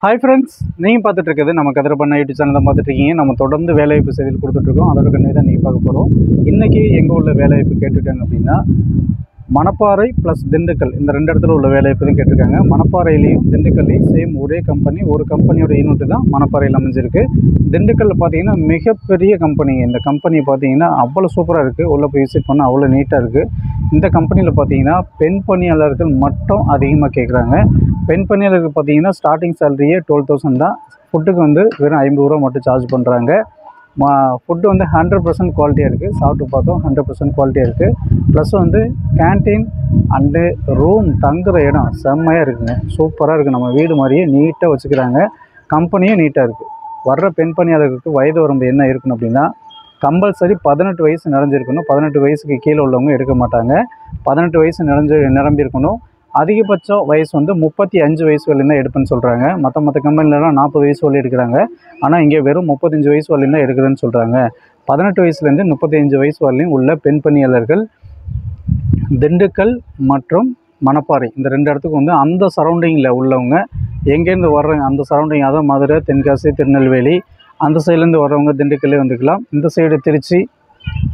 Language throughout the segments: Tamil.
ஹாய் ஃப்ரெண்ட்ஸ், நீங்கள் பார்த்துட்டு இருக்கிறது நம்ம கதிர பண்ண யூடியூப் சேனல் தான் பார்த்துட்டு இருக்கீங்க. நம்ம தொடர்ந்து வேலைவாய்ப்பு செய்தியில் கொடுத்துட்ருக்கோம். அதோட கண்ணி தான் நீங்கள் பார்க்க போகிறோம். இன்றைக்கி எங்கே உள்ள வேலைவாய்ப்பு கேட்டிருக்காங்க அப்படின்னா, மணப்பாறை ப்ளஸ் திண்டுக்கல் இந்த ரெண்டு இடத்துல உள்ள வேலைவாய்ப்பு தான் கேட்டிருக்காங்க. மணப்பாறையிலையும் திண்டுக்கல்லையும் சேம் ஒரே கம்பெனி, ஒரு கம்பெனியோட யூனிட் தான் மணப்பாறையில் அமைஞ்சிருக்கு. திண்டுக்கல்லில் பார்த்தீங்கன்னா மிகப்பெரிய கம்பெனிங்க. இந்த கம்பெனி பார்த்தீங்கன்னா அவ்வளோ சூப்பராக இருக்குது. உள்ளே போய் விசிட் பண்ணால் அவ்வளோ நீட்டாக இருக்குது. இந்த கம்பெனியில் பார்த்தீங்கன்னா பெண் பணியாளர்கள் மட்டும் அதிகமாக கேட்குறாங்க. பெண் பணியாளருக்கு பார்த்தீங்கன்னா ஸ்டார்டிங் சேலரியே 12,000 தான். ஃபுட்டுக்கு வந்து வெறும் 50 ரூபா மட்டும் சார்ஜ் பண்ணுறாங்க. ஃபுட்டு வந்து 100% குவாலிட்டியாக இருக்குது. சாப்பிட்டு பார்த்தோம், 100% குவாலிட்டியாக இருக்குது. ப்ளஸ் வந்து கேன்டீன் அண்டு ரூம் தங்குற இடம் செம்மையாக இருக்குங்க. சூப்பராக இருக்குது. நம்ம வீடு மாதிரியே நீட்டாக வச்சுக்கிறாங்க. கம்பெனியும் நீட்டாக இருக்குது. வர்ற பெண் பணியாளருக்கு வயது வரம்பு என்ன இருக்கணும் அப்படின்னா, கம்பல்சரி 18 வயசு நிறைஞ்சிருக்கணும். 18 வயசுக்கு கீழே உள்ளவங்க எடுக்க மாட்டாங்க. 18 வயசு நிரம்பியிருக்கணும். அதிகபட்சம் வயசு வந்து 35 வயசு வரையும் தான் எடுப்பேன்னு சொல்கிறாங்க. மற்ற கம்பெனிலலாம் 40 வயசு வரையும் எடுக்கிறாங்க. ஆனால் இங்கே வெறும் 35 வயசு வரையும் தான் எடுக்கிறேன்னு சொல்கிறாங்க. 18 வயசுலேருந்து 35 வயசு வரையும் உள்ள பெண் பணியாளர்கள் திண்டுக்கல் மற்றும் மணப்பாறை இந்த ரெண்டு இடத்துக்கு வந்து அந்த சரௌண்டிங்கில் உள்ளவங்க எங்கேருந்து வர்றாங்க, அந்த சரௌண்டிங் அதாவது மதுரை, தென்காசி, திருநெல்வேலி அந்த சைட்லேருந்து வர்றவங்க திண்டுக்கல்லே வந்துக்கலாம். இந்த சைடு திருச்சி,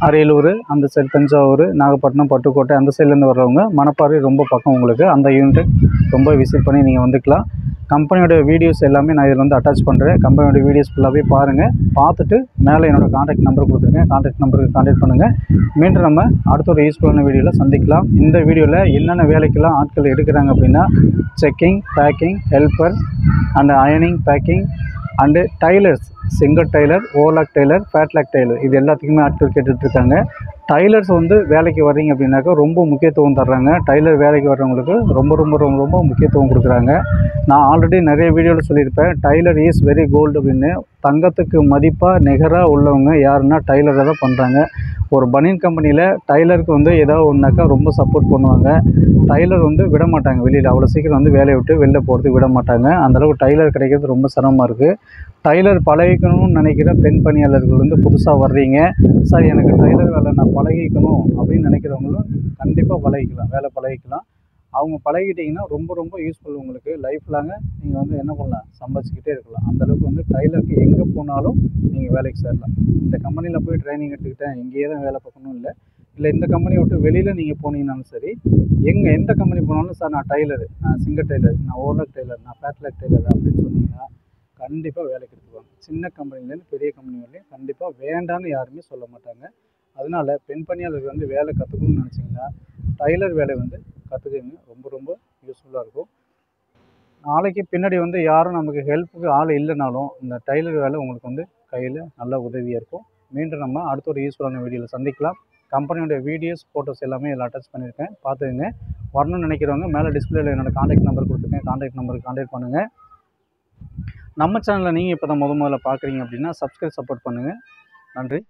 அரியலூர், அந்த சைடு தஞ்சாவூர், நாகப்பட்டினம், பட்டுக்கோட்டை அந்த சைட்லேருந்து வர்றவங்க மணப்பாறை ரொம்ப பக்கம் உங்களுக்கு. அந்த யூனிட் ரொம்ப விசிட் பண்ணி நீங்கள் வந்துக்கலாம். கம்பெனியோட வீடியோஸ் எல்லாமே நான் இதில் வந்து அட்டாச் பண்ணுறேன். கம்பெனியோட வீடியோஸ் ஃபுல்லாகவே பாருங்கள். பார்த்துட்டு மேலே என்னோடய காண்டாக்ட் நம்பர் கொடுத்துருக்கேன். காண்டாக்ட் நம்பருக்கு காண்டாக்ட் பண்ணுங்கள். மீண்டும் நம்ம அடுத்த ஒரு யூஸ்ஃபுல்லான வீடியோவில் சந்திக்கலாம். இந்த வீடியோவில் என்னென்ன வேலைக்கெல்லாம் ஆட்கள் எடுக்கிறாங்க அப்படின்னா, செக்கிங், பேக்கிங், ஹெல்ப்பர் அண்ட் அயனிங், packing and tailors, Singer tailor, overlock tailor, flatlock tailor இது எல்லாத்துக்குமே ஆட்கள் கேட்டுட்ருக்காங்க. டைலர்ஸ் வந்து வேலைக்கு வர்றீங்க அப்படின்னாக்கா ரொம்ப முக்கியத்துவம் தர்றாங்க. டைலர் வேலைக்கு வர்றவங்களுக்கு ரொம்ப ரொம்ப ரொம்ப ரொம்ப முக்கியத்துவம் கொடுக்குறாங்க. நான் ஆல்ரெடி நிறைய வீடியோவில் சொல்லியிருப்பேன், டைலர் இஸ் வெரி கோல்டு அப்படின்னு. தங்கத்துக்கு மதிப்பாக நிகராக உள்ளவங்க யாருன்னா டைலரை தான் பண்ணுறாங்க. ஒரு பனியன் கம்பெனியில் டைலருக்கு வந்து ஏதாவது ஒன்றாக்கா ரொம்ப சப்போர்ட் பண்ணுவாங்க. டைலர் வந்து விட மாட்டாங்க வெளியில், அவ்வளோ சீக்கிரம் வந்து வேலையை விட்டு வெளில போகிறதுக்கு விட மாட்டாங்க. அந்தளவுக்கு டைலர் கிடைக்கிறது ரொம்ப சிரமமாக இருக்குது. டைலர் பழகிக்கணும்னு நினைக்கிற பெண் பணியாளர்கள் வந்து புதுசாக வர்றீங்க, சார் எனக்கு டைலர் வேலை நான் பழகிக்கணும் அப்படின்னு நினைக்கிறவங்களும் கண்டிப்பாக பழகிக்கலாம், வேலை பழகிக்கலாம். அவங்க பழகிட்டிங்கன்னா ரொம்ப ரொம்ப யூஸ்ஃபுல் உங்களுக்கு. லைஃப் லாங்க நீங்கள் வந்து என்ன பண்ணலாம், சம்பாதிச்சிக்கிட்டே இருக்கலாம். அந்தளவுக்கு வந்து டைலருக்கு எங்கே போனாலும் நீங்கள் வேலைக்கு சேரலாம். இந்த கம்பெனியில் போய் ட்ரைனிங் எடுத்துக்கிட்டேன், இங்கேயே தான் வேலை பார்க்கணும் இல்லை இந்த கம்பெனியை விட்டு வெளியில் நீங்கள் போனீங்கன்னாலும் சரி, எந்த கம்பெனி போனாலும் சார் நான் டைலரு, நான் சிங்கர் டைலர், நான் ஓலாக் டைலர், நான் ஃபேட்லாக் டைலர் அப்படின்னு சொன்னீங்கன்னா கண்டிப்பாக வேலைக்கு எடுத்துக்குவாங்க. சின்ன கம்பெனிலேருந்து பெரிய கம்பெனி வரலையும் கண்டிப்பாக வேண்டான்னு யாருமே சொல்ல மாட்டாங்க. அதனால் பெண் பணியாளர்கள் வந்து வேலை கற்றுக்கணும்னு நினச்சிங்கன்னா டைலர் வேலை வந்து கற்றுக்குங்க. ரொம்ப ரொம்ப யூஸ்ஃபுல்லாக இருக்கும். நாளைக்கு பின்னாடி வந்து யாரும் நமக்கு ஹெல்ப்புக்கு ஆள் இல்லைனாலும் இந்த டைலர் வேலை உங்களுக்கு வந்து கையில் நல்ல உதவியாக இருக்கும். மீண்டும் நம்ம அடுத்த ஒரு யூஸ்ஃபுல்லான வீடியோவில் சந்திக்கலாம். கம்பெனியோட வீடியோஸ், ஃபோட்டோஸ் எல்லாமே இதில் அட்டாச் பண்ணியிருக்கேன், பார்த்துக்குங்க. வரணும்னு நினைக்கிறவங்க மேலே டிஸ்பிளேயில் என்னோடய காண்டாக்ட் நம்பர் கொடுத்துருக்கேன். காண்டாக்ட் நம்பருக்கு காண்டாக்ட் பண்ணுங்கள். நம்ம சேனலை நீங்கள் இப்போ தான் முதல்ல பார்க்குறீங்க அப்படின்னா சப்ஸ்கிரைப், சப்போர்ட் பண்ணுங்கள். நன்றி.